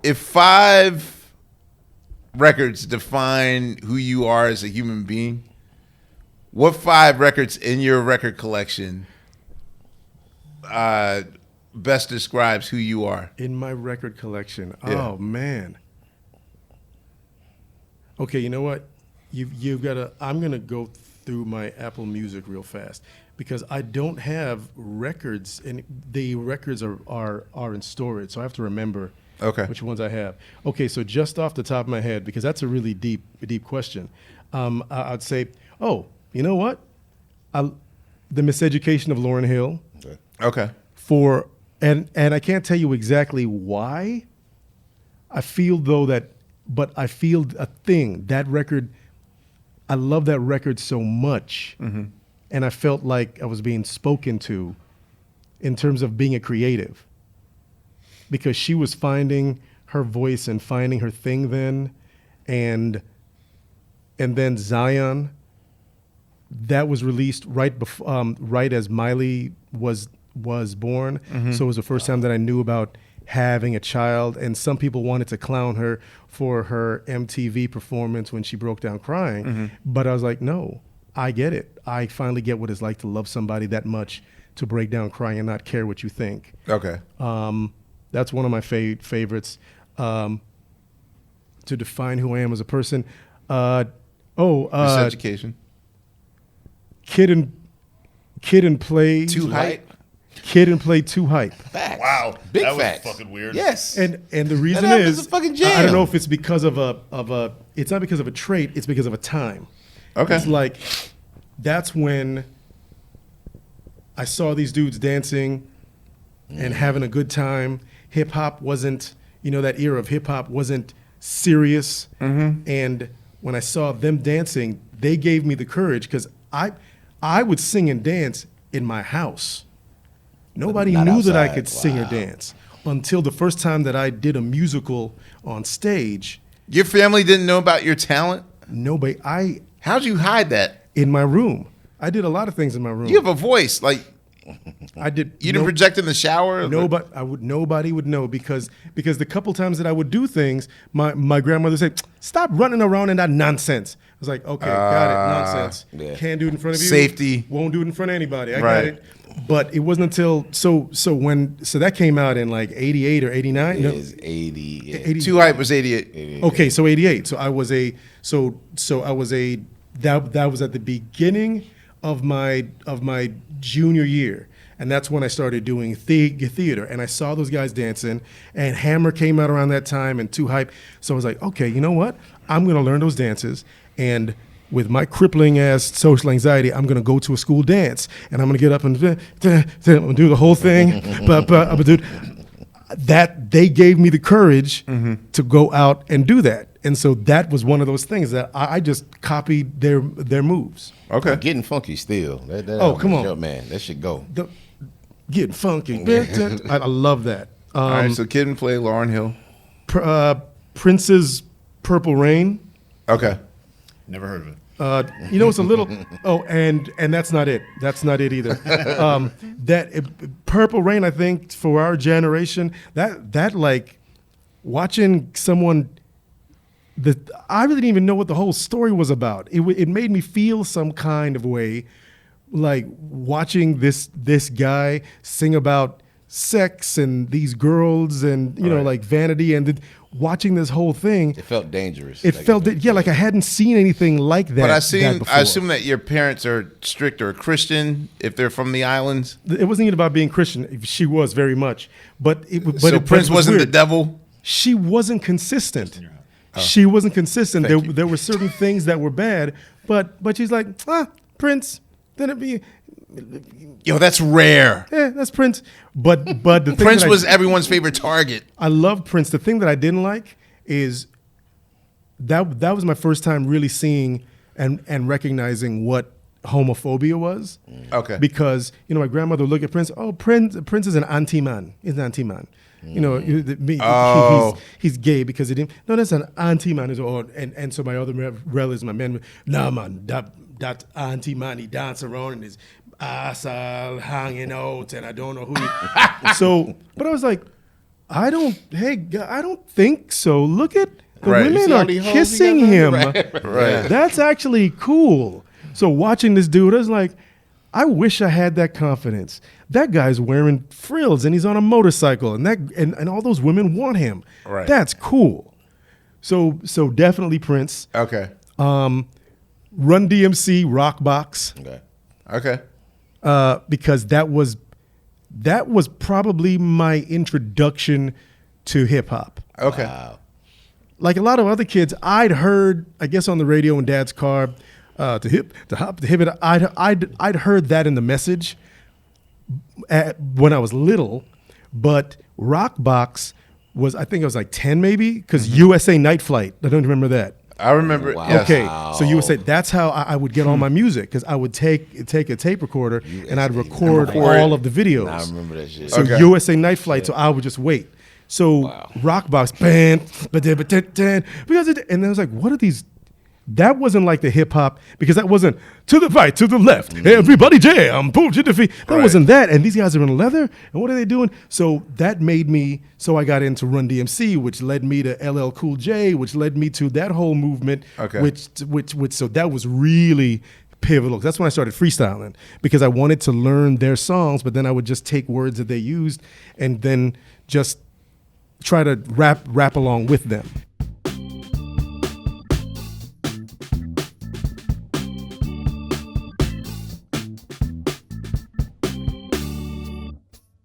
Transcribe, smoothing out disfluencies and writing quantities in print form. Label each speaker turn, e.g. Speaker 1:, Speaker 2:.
Speaker 1: if 5 records define who you are as a human being, what 5 records in your record collection best describes who you are?
Speaker 2: In my record collection.
Speaker 1: Yeah.
Speaker 2: Oh man. Okay, you know what? You've got to. I'm gonna go through my Apple Music real fast because I don't have records, and the records are in storage, so I have to remember which ones I have. Okay, so just off the top of my head, because that's a really deep question, I'd say, oh, you know what? The Miseducation of Lauryn Hill.
Speaker 1: Okay.
Speaker 2: And I can't tell you exactly why. I feel though but I feel a thing. That record, I love that record so much. Mm-hmm. And I felt like I was being spoken to in terms of being a creative. Because she was finding her voice and finding her thing then. And then Zion, that was released right as Miley was born. Mm-hmm. So it was the first time that I knew about having a child, and some people wanted to clown her for her MTV performance when she broke down crying. Mm-hmm. But I was like, no, I get it. I finally get what it's like to love somebody that much, to break down crying and not care what you think.
Speaker 1: Okay.
Speaker 2: That's one of my favorites. To define who I am as a person.
Speaker 1: Miseducation.
Speaker 2: Kid and Play.
Speaker 1: Too hype.
Speaker 2: Kid and Play Too Hype.
Speaker 1: Facts.
Speaker 3: Wow,
Speaker 1: Big
Speaker 3: that
Speaker 1: facts.
Speaker 3: was fucking weird.
Speaker 1: Yes.
Speaker 2: And the reason
Speaker 1: That
Speaker 2: is
Speaker 1: a fucking jam.
Speaker 2: I don't know if it's because of a it's not because of a trait, it's because of a time.
Speaker 1: Okay.
Speaker 2: It's like that's when I saw these dudes dancing and having a good time. Hip hop wasn't, that era of hip hop wasn't serious. Mm-hmm. And when I saw them dancing, they gave me the courage, because I would sing and dance in my house. Nobody knew
Speaker 4: outside.
Speaker 2: that I could sing or dance until the first time that I did a musical on stage.
Speaker 1: Your family didn't know about your talent?
Speaker 2: Nobody.
Speaker 1: How'd you hide that?
Speaker 2: In my room. I did a lot of things in my room.
Speaker 1: You have a voice. Like,
Speaker 2: I did.
Speaker 1: you didn't project in the shower?
Speaker 2: Nobody would know because the couple times that I would do things, my grandmother would say, "Stop running around in that nonsense." I was like, "Okay, got it, nonsense.
Speaker 4: Yeah.
Speaker 2: Can't do it in front of you.
Speaker 1: Safety.
Speaker 2: Won't do it in front of anybody. I
Speaker 1: Right.
Speaker 2: got it." But it wasn't until so that came out in like 88 or 89.
Speaker 4: It is 80. Yeah.
Speaker 2: 80.
Speaker 1: Too Hype was 88.
Speaker 2: Okay, so 88. So I was that was at the beginning of my junior year. And that's when I started doing theater. And I saw those guys dancing, and Hammer came out around that time, and Too Hype. So I was like, okay, you know what? I'm going to learn those dances. And with my crippling ass social anxiety, I'm going to go to a school dance, and I'm going to get up and do the whole thing. But dude, that they gave me the courage to go out and do that. And so that was one of those things that I just copied their moves.
Speaker 1: Okay.
Speaker 4: Getting funky still.
Speaker 2: Come on.
Speaker 4: Man, that should go.
Speaker 2: Getting funky. I love that.
Speaker 1: All right, so Kid and Play, Lauryn Hill.
Speaker 2: Prince's Purple Rain.
Speaker 1: Okay.
Speaker 3: Never heard of it.
Speaker 2: It's a little. Oh, and that's not it. That's not it either. Purple Rain, I think, for our generation, that like watching someone. I really didn't even know what the whole story was about. It made me feel some kind of way, like watching this guy sing about sex and these girls and like vanity, and watching this whole thing.
Speaker 4: It felt dangerous.
Speaker 2: Like I hadn't seen anything like that.
Speaker 1: But I
Speaker 2: before.
Speaker 1: assume that your parents are strict or Christian if they're from the islands.
Speaker 2: It wasn't even about being Christian. She was very much, but
Speaker 1: Prince wasn't the devil.
Speaker 2: She wasn't consistent. She wasn't consistent. There were certain things that were bad, but she's like, Prince. Then it'd be,
Speaker 1: yo, that's rare.
Speaker 2: Yeah, that's Prince. But the thing
Speaker 1: Prince was everyone's favorite target.
Speaker 2: I love Prince. The thing that I didn't like is that was my first time really seeing and recognizing what homophobia was.
Speaker 1: Okay.
Speaker 2: Because my grandmother would look at Prince. Oh, Prince is an anti-man. He's an anti-man. He's gay because he didn't. No, that's an anti-man. And so my other relatives, my men, nah, man, that anti-man, he dance around and his ass all hanging out, and I don't know who. But I was like, I don't think so. Look at the
Speaker 1: Right. You
Speaker 2: women
Speaker 4: see all
Speaker 2: are
Speaker 4: these hoes
Speaker 2: kissing
Speaker 4: he
Speaker 2: him.
Speaker 4: got there?
Speaker 1: Right.
Speaker 2: That's actually cool. So watching this dude, I was like, I wish I had that confidence. That guy's wearing frills and he's on a motorcycle, and all those women want him.
Speaker 1: Right.
Speaker 2: That's cool. So definitely Prince.
Speaker 1: Okay.
Speaker 2: Run DMC, Rockbox,
Speaker 4: Okay.
Speaker 2: because that was probably my introduction to hip hop.
Speaker 1: Okay.
Speaker 4: Wow.
Speaker 2: Like a lot of other kids, I'd heard, I guess, on the radio in Dad's car, to hip, to hop, to hip it. I'd heard that in the message when I was little, but Rockbox was, I think I was like 10 maybe, because USA Night Flight. I don't remember that.
Speaker 1: I remember.
Speaker 4: Wow.
Speaker 1: Yes.
Speaker 2: Okay, so USA, that's how I would get all my music, because I would take a tape recorder and I'd record all of the videos.
Speaker 4: I remember that shit.
Speaker 2: So
Speaker 1: Okay.
Speaker 2: USA Night Flight, so I would just wait. So
Speaker 4: Wow.
Speaker 2: Rockbox, band, because and I was like, what are these? That wasn't like the hip hop, because that wasn't to the right, to the left, everybody jam, boom to the feet. That
Speaker 1: Right.
Speaker 2: wasn't that. And these guys are in leather, and what are they doing? So that made me. So I got into Run DMC, which led me to LL Cool J, which led me to that whole movement.
Speaker 1: Okay.
Speaker 2: Which so that was really pivotal. That's when I started freestyling, because I wanted to learn their songs, but then I would just take words that they used and then just try to rap along with them.